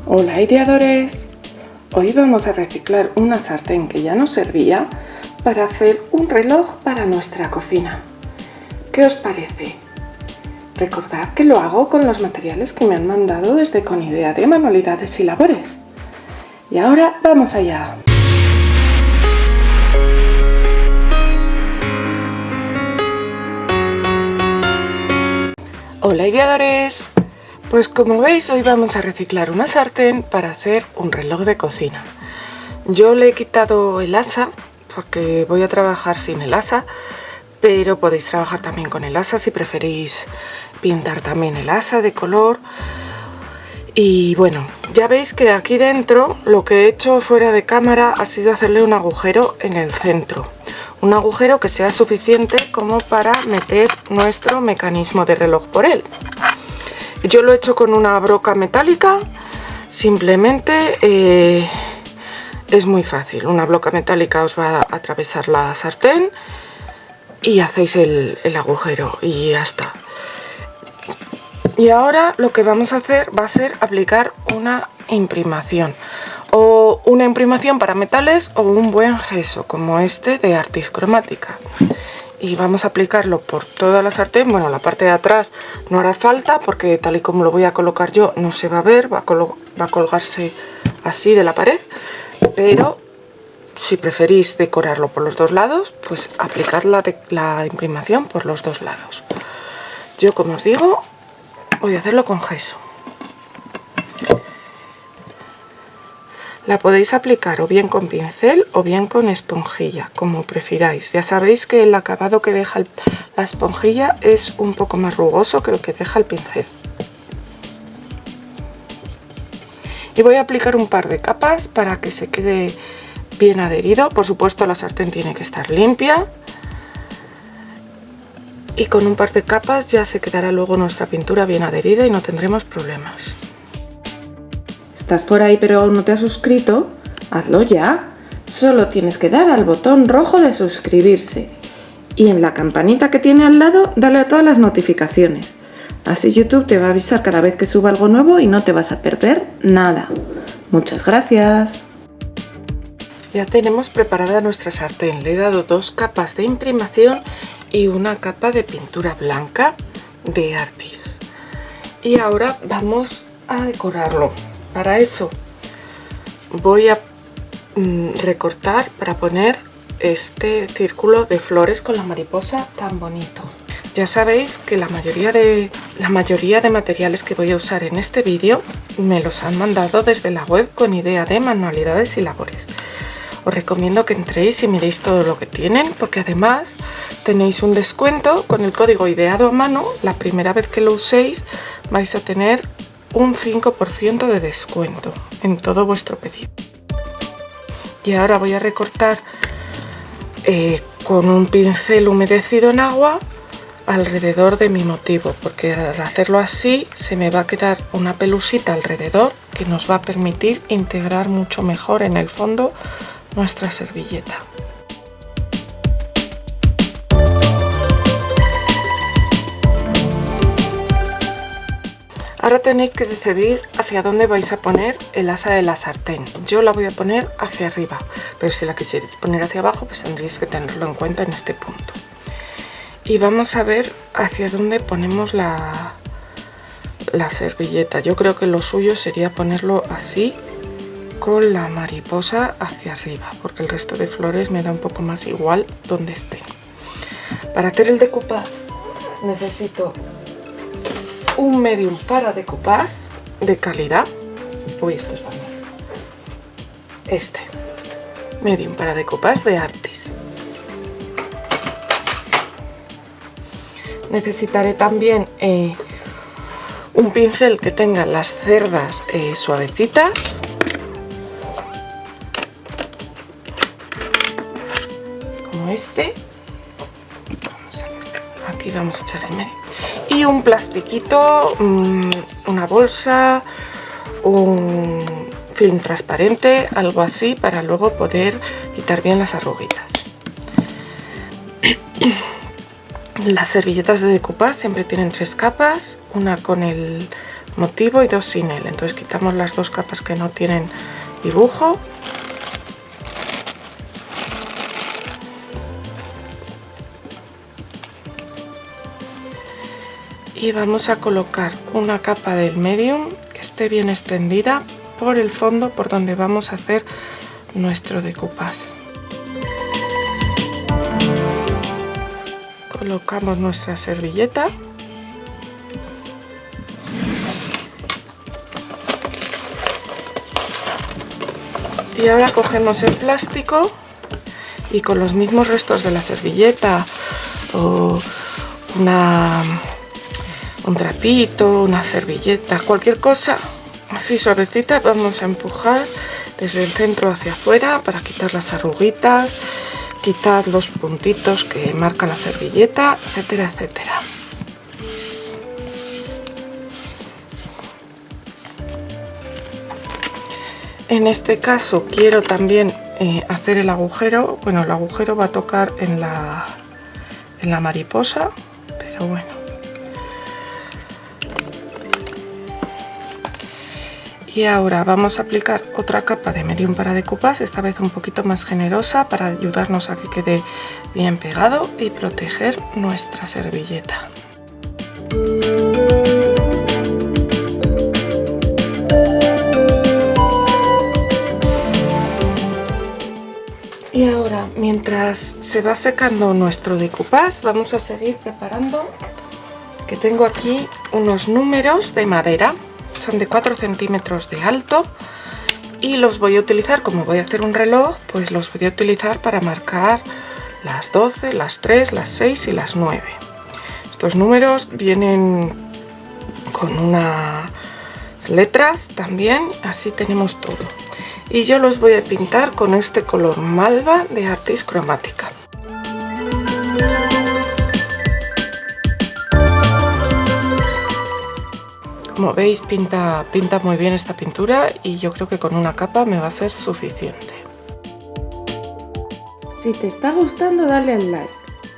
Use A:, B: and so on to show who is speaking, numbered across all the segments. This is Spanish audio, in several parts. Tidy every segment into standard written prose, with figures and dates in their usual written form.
A: Hola ideadores, hoy vamos a reciclar una sartén que ya nos servía para hacer un reloj para nuestra cocina. ¿Qué os parece? Recordad que lo hago con los materiales que me han mandado desde Con Idea de Manualidades y Labores. Y ahora vamos allá. Hola ideadores, pues como veis hoy vamos a reciclar una sartén para hacer un reloj de cocina. Yo le he quitado el asa porque voy a trabajar sin el asa, pero podéis trabajar también con el asa si preferís pintar también el asa de color. Y bueno, ya veis que aquí dentro lo que he hecho fuera de cámara ha sido hacerle un agujero en el centro. Un agujero que sea suficiente como para meter nuestro mecanismo de reloj por él. Yo lo he hecho con una broca metálica, simplemente es muy fácil. Una broca metálica os va a atravesar la sartén y hacéis el agujero y ya está. Y ahora lo que vamos a hacer va a ser aplicar una imprimación. O una imprimación para metales o un buen gesso como este de Artis Cromática. Y vamos a aplicarlo por toda la sartén. Bueno, la parte de atrás no hará falta porque tal y como lo voy a colocar yo no se va a ver, va a colgarse así de la pared. Pero si preferís decorarlo por los dos lados, pues aplicad la imprimación por los dos lados. Yo, como os digo, voy a hacerlo con gesso. La podéis aplicar o bien con pincel o bien con esponjilla, como prefiráis. Ya sabéis que el acabado que deja la esponjilla es un poco más rugoso que el que deja el pincel. Y voy a aplicar un par de capas para que se quede bien adherido. Por supuesto, la sartén tiene que estar limpia. Y con un par de capas ya se quedará luego nuestra pintura bien adherida y no tendremos problemas. ¿Estás por ahí pero aún no te has suscrito? Hazlo ya. Solo tienes que dar al botón rojo de suscribirse. Y en la campanita que tiene al lado, dale a todas las notificaciones. Así YouTube te va a avisar cada vez que suba algo nuevo y no te vas a perder nada. Muchas gracias. Ya tenemos preparada nuestra sartén. Le he dado 2 capas de imprimación y una capa de pintura blanca de Artis. Y ahora vamos a decorarlo. Para eso voy a recortar para poner este círculo de flores con la mariposa tan bonito. Ya sabéis que la mayoría de materiales que voy a usar en este vídeo me los han mandado desde la web Con Idea de Manualidades y Labores. Os recomiendo que entréis y miréis todo lo que tienen, porque además tenéis un descuento con el código ideado a mano. La primera vez que lo uséis vais a tener un 5% de descuento en todo vuestro pedido. Y ahora voy a recortar con un pincel humedecido en agua alrededor de mi motivo, porque al hacerlo así se me va a quedar una pelusita alrededor que nos va a permitir integrar mucho mejor en el fondo nuestra servilleta. Ahora tenéis que decidir hacia dónde vais a poner el asa de la sartén. Yo la voy a poner hacia arriba, pero si la quisierais poner hacia abajo, pues tendréis que tenerlo en cuenta en este punto. Y vamos a ver hacia dónde ponemos la servilleta. Yo creo que lo suyo sería ponerlo así, con la mariposa hacia arriba, porque el resto de flores me da un poco más igual donde estén. Para hacer el decoupage necesito un medium para decoupage de calidad. Uy, esto es para mí. Este medium para decoupage de Artis. Necesitaré también un pincel que tenga las cerdas suavecitas. Como este. Vamos a ver. Aquí vamos a echar el medio. Y un plastiquito, una bolsa, un film transparente, algo así, para luego poder quitar bien las arruguitas. Las servilletas de decoupage siempre tienen 3 capas, una con el motivo y 2 sin él. Entonces quitamos las 2 capas que no tienen dibujo. Y vamos a colocar una capa del medium que esté bien extendida por el fondo por donde vamos a hacer nuestro decoupage. Colocamos nuestra servilleta y ahora cogemos el plástico y con los mismos restos de la servilleta o un trapito, una servilleta, cualquier cosa así suavecita, vamos a empujar desde el centro hacia afuera para quitar las arruguitas, quitar los puntitos que marcan la servilleta, etcétera, etcétera. En este caso quiero también hacer el agujero. Bueno, el agujero va a tocar en la mariposa, pero bueno. Y ahora vamos a aplicar otra capa de medium para decoupage, esta vez un poquito más generosa para ayudarnos a que quede bien pegado y proteger nuestra servilleta. Y ahora, mientras se va secando nuestro decoupage, vamos a seguir preparando, que tengo aquí unos números de madera. Son de 4 centímetros de alto y los voy a utilizar, como voy a hacer un reloj, pues los voy a utilizar para marcar las 12, las 3, las 6 y las 9. Estos números vienen con unas letras también, así tenemos todo. Y yo los voy a pintar con este color malva de Artist Chromatica. Como veis, pinta muy bien esta pintura y yo creo que con una capa me va a ser suficiente.
B: Si te está gustando, dale al like.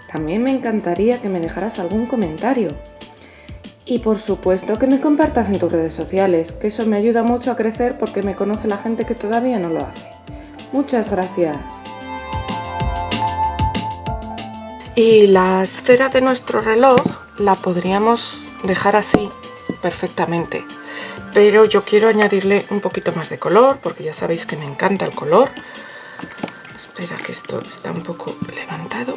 B: También me encantaría que me dejaras algún comentario. Y por supuesto que me compartas en tus redes sociales, que eso me ayuda mucho a crecer porque me conoce la gente que todavía no lo hace. Muchas gracias.
A: Y la esfera de nuestro reloj la podríamos dejar así perfectamente, pero yo quiero añadirle un poquito más de color porque ya sabéis que me encanta el color. Espera, que esto está un poco levantado.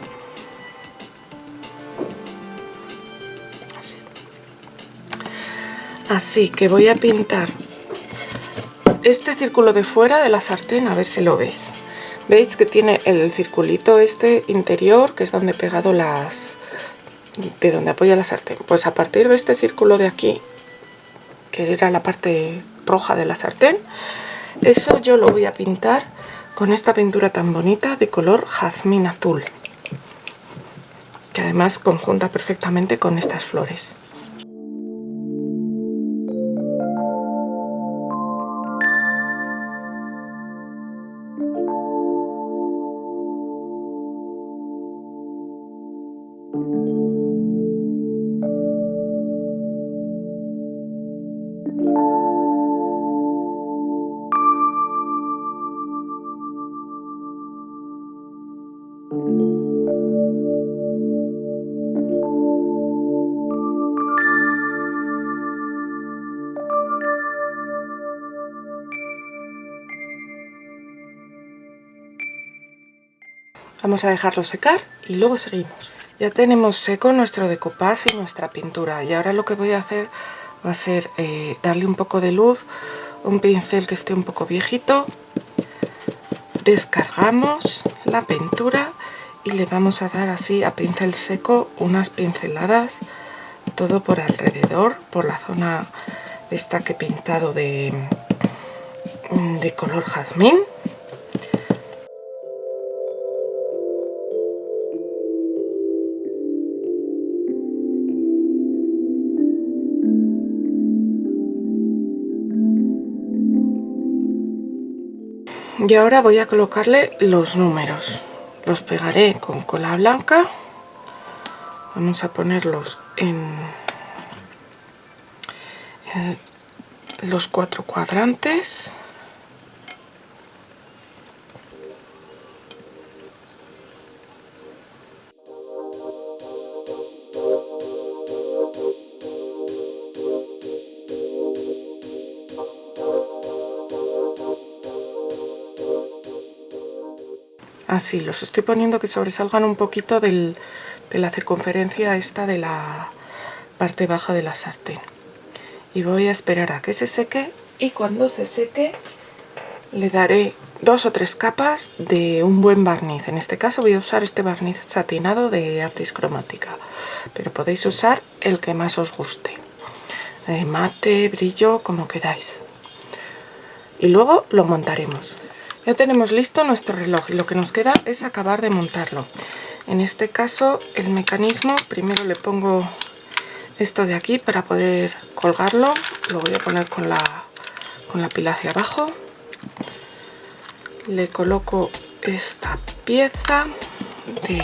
A: Así que voy a pintar este círculo de fuera de la sartén, a ver si lo veis. Veis que tiene el circulito este interior, que es donde he pegado de donde apoya la sartén. Pues a partir de este círculo de aquí, que era la parte roja de la sartén, eso yo lo voy a pintar con esta pintura tan bonita de color jazmín azul, que además conjunta perfectamente con estas flores. Vamos a dejarlo secar y luego seguimos. Ya tenemos seco nuestro decoupage y nuestra pintura, y ahora lo que voy a hacer va a ser darle un poco de luz, un pincel que esté un poco viejito, descargamos la pintura y le vamos a dar así a pincel seco unas pinceladas todo por alrededor, por la zona esta que he pintado de color jazmín. Y ahora voy a colocarle los números. Los pegaré con cola blanca. Vamos a ponerlos en los 4 cuadrantes. Así, los estoy poniendo que sobresalgan un poquito de la circunferencia esta de la parte baja de la sartén. Y voy a esperar a que se seque, y cuando se seque le daré 2 o 3 capas de un buen barniz. En este caso voy a usar este barniz satinado de Artis Cromática, pero podéis usar el que más os guste. Mate, brillo, como queráis. Y luego lo montaremos. Ya tenemos listo nuestro reloj y lo que nos queda es acabar de montarlo. En este caso el mecanismo, primero le pongo esto de aquí para poder colgarlo. Lo voy a poner con la pila hacia abajo. Le coloco esta pieza de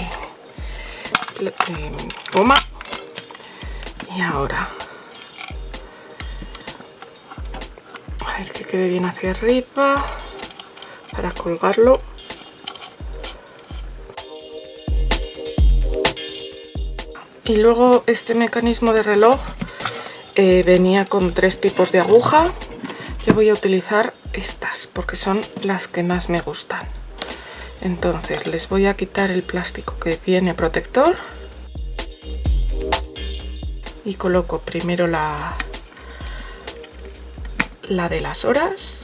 A: goma y ahora a ver que quede bien hacia arriba para colgarlo. Y luego este mecanismo de reloj venía con 3 tipos de aguja. Yo voy a utilizar estas porque son las que más me gustan. Entonces les voy a quitar el plástico que viene protector y coloco primero la de las horas,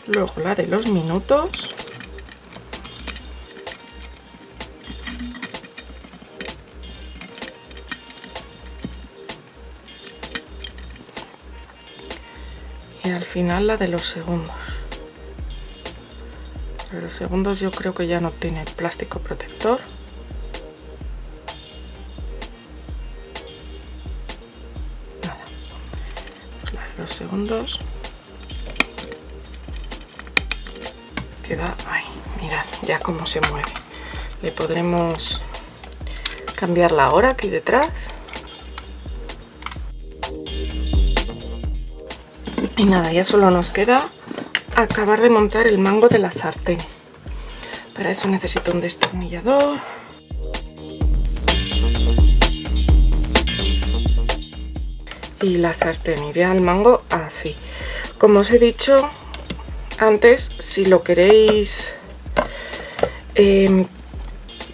A: luego la de los minutos y al final la de los segundos. De los segundos yo creo que ya no tiene plástico protector. Nada. La de los segundos queda ahí. Mirad ya cómo se mueve. Le podremos cambiar la hora aquí detrás. Y nada, ya solo nos queda acabar de montar el mango de la sartén. Para eso necesito un destornillador. Y la sartén iré al mango así. Como os he dicho antes, si lo queréis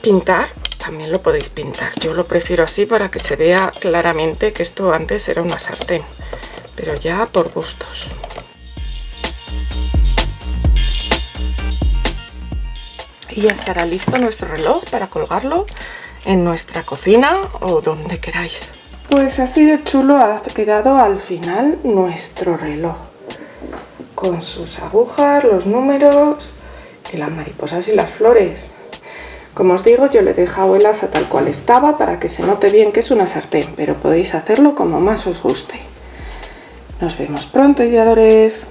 A: pintar, también lo podéis pintar. Yo lo prefiero así para que se vea claramente que esto antes era una sartén, pero ya por gustos. Y ya estará listo nuestro reloj para colgarlo en nuestra cocina o donde queráis. Pues así de chulo ha quedado al final nuestro reloj, con sus agujas, los números y las mariposas y las flores. Como os digo, yo le he dejado el asa tal cual estaba para que se note bien que es una sartén, pero podéis hacerlo como más os guste. Nos vemos pronto, ideadores.